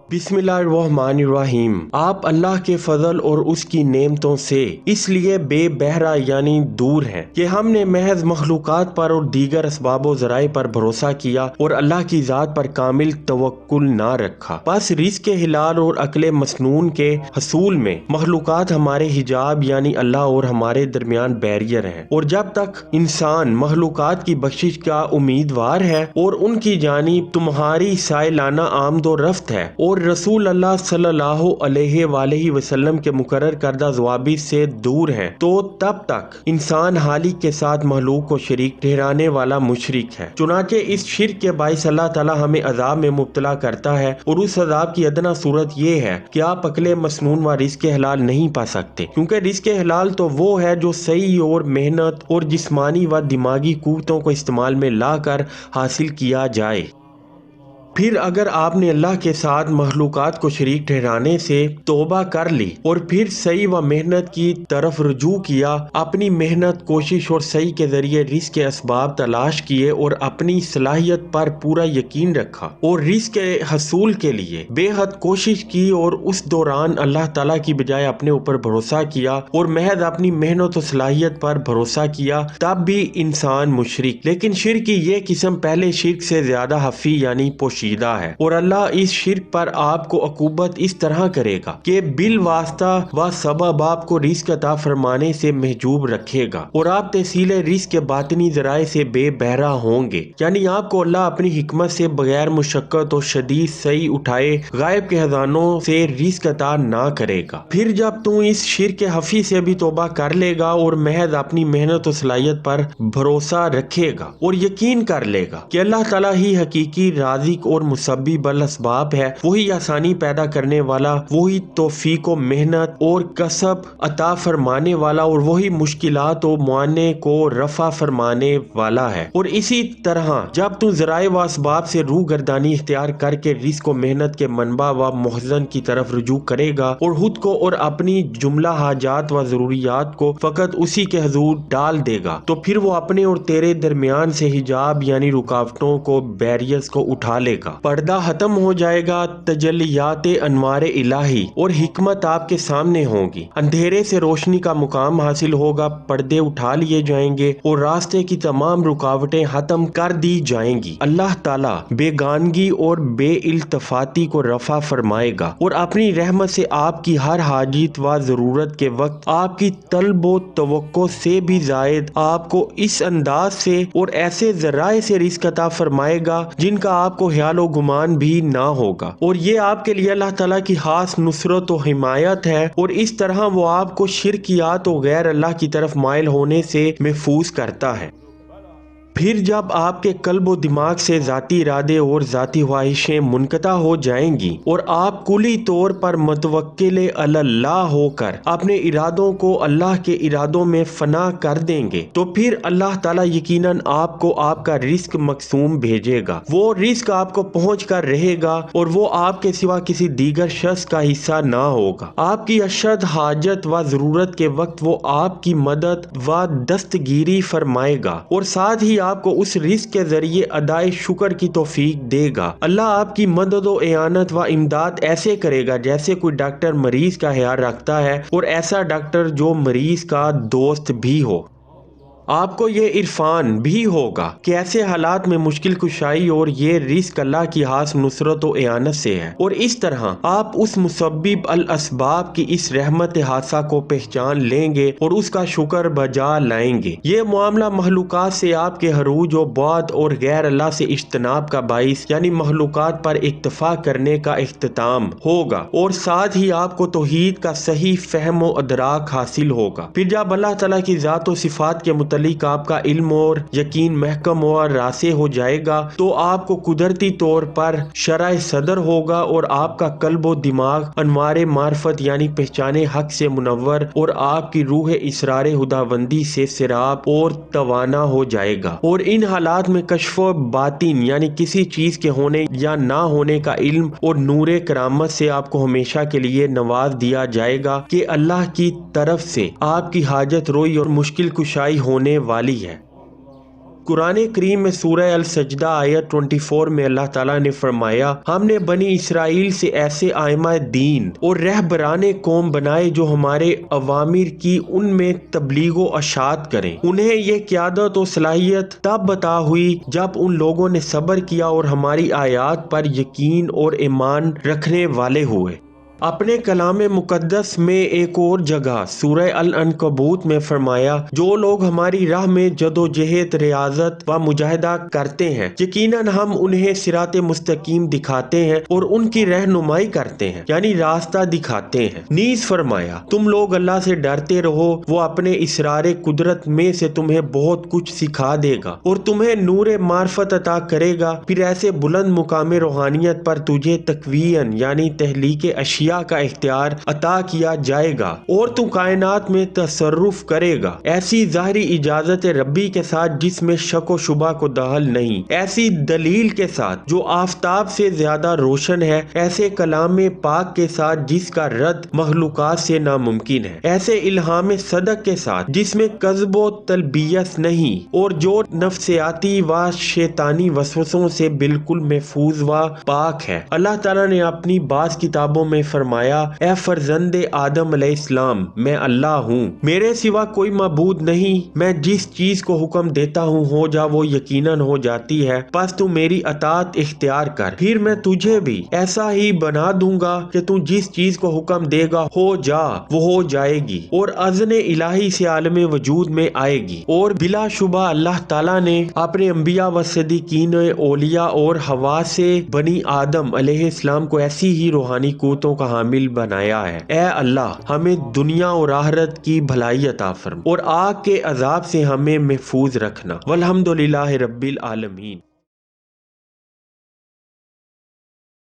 بسم اللہ الرحمن الرحیم۔ آپ اللہ کے فضل اور اس کی نعمتوں سے اس لیے بے بہرہ یعنی دور ہیں کہ ہم نے محض مخلوقات پر اور دیگر اسباب و ذرائع پر بھروسہ کیا اور اللہ کی ذات پر کامل توکل نہ رکھا۔ بس رزق حلال اور عقل مسنون کے حصول میں مخلوقات ہمارے حجاب یعنی اللہ اور ہمارے درمیان بیریئر ہیں، اور جب تک انسان مخلوقات کی بخشش کا امیدوار ہے اور ان کی جانب تمہاری سائلانہ آمد و رفت ہے اور رسول اللہ صلی اللہ علیہ وآلہ وسلم کے مقرر کردہ ضوابط سے دور ہیں، تو تب تک انسان خالق کے ساتھ مخلوق کو شریک ٹھہرانے والا مشرک ہے۔ چنانچہ اس شرک کے باعث اللہ تعالی ہمیں عذاب میں مبتلا کرتا ہے، اور اس عذاب کی ادنا صورت یہ ہے کہ آپ عقل مسنون و رزق حلال نہیں پا سکتے، کیونکہ رزق حلال تو وہ ہے جو صحیح اور محنت اور جسمانی و دماغی قوتوں کو استعمال میں لا کر حاصل کیا جائے۔ پھر اگر آپ نے اللہ کے ساتھ مخلوقات کو شریک ٹھہرانے سے توبہ کر لی اور پھر صحیح و محنت کی طرف رجوع کیا، اپنی محنت، کوشش اور صحیح کے ذریعے رزق کے اسباب تلاش کیے اور اپنی صلاحیت پر پورا یقین رکھا اور رزق کے حصول کے لیے بے حد کوشش کی، اور اس دوران اللہ تعالیٰ کی بجائے اپنے اوپر بھروسہ کیا اور محض اپنی محنت و صلاحیت پر بھروسہ کیا، تب بھی انسان مشرک۔ لیکن شرک کی یہ قسم پہلے شرک سے زیادہ خفی یعنی پوشیدہ ہے، اور اللہ اس شرک پر آپ کو عقوبت اس طرح کرے گا کہ بالواسطہ و سبب آپ کو رزق عطا فرمانے سے محجوب رکھے گا، اور آپ تحصیل رزق کے باطنی ذرائع سے بے بہرہ ہوں گے، یعنی آپ کو اللہ اپنی حکمت سے بغیر مشقت اور شدید صحیح اٹھائے غائب کے خزانوں سے رزق عطا نہ کرے گا۔ پھر جب تم اس شرک خفی سے بھی توبہ کر لے گا اور محض اپنی محنت و صلاحیت پر بھروسہ رکھے گا اور یقین کر لے گا کہ اللہ تعالیٰ ہی حقیقی رازق اور مسبب الاسباب ہے، وہی آسانی پیدا کرنے والا، وہی توفیق و محنت اور کسب عطا فرمانے والا، اور وہی مشکلات و معانع کو رفع فرمانے والا ہے، اور اسی طرح جب تم ذرائع و اسباب سے روح گردانی اختیار کر کے رزق و محنت کے منبع و مخزن کی طرف رجوع کرے گا اور خود کو اور اپنی جملہ حاجات و ضروریات کو فقط اسی کے حضور ڈال دے گا، تو پھر وہ اپنے اور تیرے درمیان سے حجاب یعنی رکاوٹوں کو، بیریئرز کو اٹھا لے گا، پردہ ختم ہو جائے گا، تجلیات انوار الہی اور حکمت آپ کے سامنے ہوگی، اندھیرے سے روشنی کا مقام حاصل ہوگا، پردے اٹھا لیے جائیں گے اور راستے کی تمام رکاوٹیں ختم کر دی جائیں گی۔ اللہ تعالیٰ بیگانگی اور بے التفاتی کو رفع فرمائے گا اور اپنی رحمت سے آپ کی ہر حاجت و ضرورت کے وقت آپ کی طلب و توقع سے بھی زائد آپ کو اس انداز سے اور ایسے ذرائع سے رزق عطا فرمائے گا جن کا آپ کو خیال و گمان بھی نہ ہوگا، اور یہ آپ کے لیے اللہ تعالیٰ کی خاص نصرت و حمایت ہے، اور اس طرح وہ آپ کو شرکیات و غیر اللہ کی طرف مائل ہونے سے محفوظ کرتا ہے۔ پھر جب آپ کے قلب و دماغ سے ذاتی ارادے اور ذاتی خواہشیں منقطع ہو جائیں گی اور آپ کلی طور پر متوکل علی اللہ ہو کر اپنے ارادوں کو اللہ کے ارادوں میں فنا کر دیں گے، تو پھر اللہ تعالیٰ یقیناً آپ کو آپ کا رزق مقسوم بھیجے گا، وہ رزق آپ کو پہنچ کر رہے گا اور وہ آپ کے سوا کسی دیگر شخص کا حصہ نہ ہوگا۔ آپ کی اشد حاجت و ضرورت کے وقت وہ آپ کی مدد و دستگیری فرمائے گا، اور ساتھ ہی آپ کو اس رزق کے ذریعے ادائے شکر کی توفیق دے گا۔ اللہ آپ کی مدد و اعانت و امداد ایسے کرے گا جیسے کوئی ڈاکٹر مریض کا خیال رکھتا ہے، اور ایسا ڈاکٹر جو مریض کا دوست بھی ہو۔ آپ کو یہ عرفان بھی ہوگا کہ ایسے حالات میں مشکل کشائی اور یہ رزق اللہ کی خاص نصرت و اعانت سے ہے، اور اس طرح آپ اس مسبب الاسباب کی اس رحمت خاصہ کو پہچان لیں گے اور اس کا شکر بجا لائیں گے۔ یہ معاملہ مخلوقات سے آپ کے عروج و بعد اور غیر اللہ سے اجتناب کا باعث یعنی مخلوقات پر اکتفا کرنے کا اختتام ہوگا، اور ساتھ ہی آپ کو توحید کا صحیح فہم و ادراک حاصل ہوگا۔ پھر جب اللہ تعالیٰ کی ذات و صفات کے متعلق آپ کا علم اور یقین محکم اور راسخ ہو جائے گا، تو آپ کو قدرتی طور پر شرح صدر ہوگا، اور آپ کا قلب و دماغ انوار معرفت یعنی پہچان حق سے منور، اور آپ کی روح اسرار خداوندی سے سیراب اور توانا ہو جائے گا، اور ان حالات میں کشف و باطن یعنی کسی چیز کے ہونے یا نہ ہونے کا علم اور نور کرامت سے آپ کو ہمیشہ کے لیے نواز دیا جائے گا کہ اللہ کی طرف سے آپ کی حاجت روئی اور مشکل کشائی ہونے والی ہے۔ قرآن کریم میں سورہ السجدہ آیت 24 میں اللہ تعالیٰ نے فرمایا، ہم نے بنی اسرائیل سے ایسے ائمہ دین اور رہبران قوم بنائے جو ہمارے اوامر کی ان میں تبلیغ و اشاعت کریں۔ انہیں یہ قیادت و صلاحیت تب عطا ہوئی جب ان لوگوں نے صبر کیا اور ہماری آیات پر یقین اور ایمان رکھنے والے ہوئے۔ اپنے کلام مقدس میں ایک اور جگہ سورہ العنکبوت میں فرمایا، جو لوگ ہماری راہ میں جدوجہد، ریاضت و مجاہدہ کرتے ہیں، یقیناً ہم انہیں صراط مستقیم دکھاتے ہیں اور ان کی رہنمائی کرتے ہیں، یعنی راستہ دکھاتے ہیں۔ نیز فرمایا، تم لوگ اللہ سے ڈرتے رہو، وہ اپنے اسرار قدرت میں سے تمہیں بہت کچھ سکھا دے گا اور تمہیں نور معرفت عطا کرے گا، پھر ایسے بلند مقام روحانیت پر تجھے تکوین یعنی تخلیق اشیاء کا اختیار عطا کیا جائے گا اور تو کائنات میں تصرف کرے گا، ایسی ظاہری اجازت ربی کے ساتھ جس میں شک و شبہ کو دخل نہیں، ایسی دلیل کے ساتھ جو آفتاب سے زیادہ روشن ہے، ایسے کلام پاک کے ساتھ جس کا رد مخلوقات سے ناممکن ہے، ایسے الہام صدق کے ساتھ جس میں کذب و تلبیس نہیں اور جو نفسیاتی و شیطانی وسوسوں سے بالکل محفوظ و پاک ہے۔ اللہ تعالیٰ نے اپنی بعض کتابوں میں فرمایا، اے فرزند آدم علیہ السلام، میں اللہ ہوں، میرے سوا کوئی معبود نہیں، میں جس چیز کو حکم دیتا ہوں ہو جا وہ یقیناً ہو جاتی ہے، پس تو میری اطاعت اختیار کر، پھر میں تجھے بھی ایسا ہی بنا دوں گا کہ تو جس چیز کو حکم دے گا ہو جا وہ ہو جائے گی اور اذن الہی سے عالم وجود میں آئے گی۔ اور بلا شبہ اللہ تعالیٰ نے اپنے انبیاء و صدیقین، اولیاء اور حواس سے بنی آدم علیہ السلام کو ایسی ہی روحانی قوتوں کا حامل بنایا ہے۔ اے اللہ، ہمیں دنیا اور آخرت کی بھلائی عطا فرما اور آگ کے عذاب سے ہمیں محفوظ رکھنا۔ والحمدللہ رب العالمین۔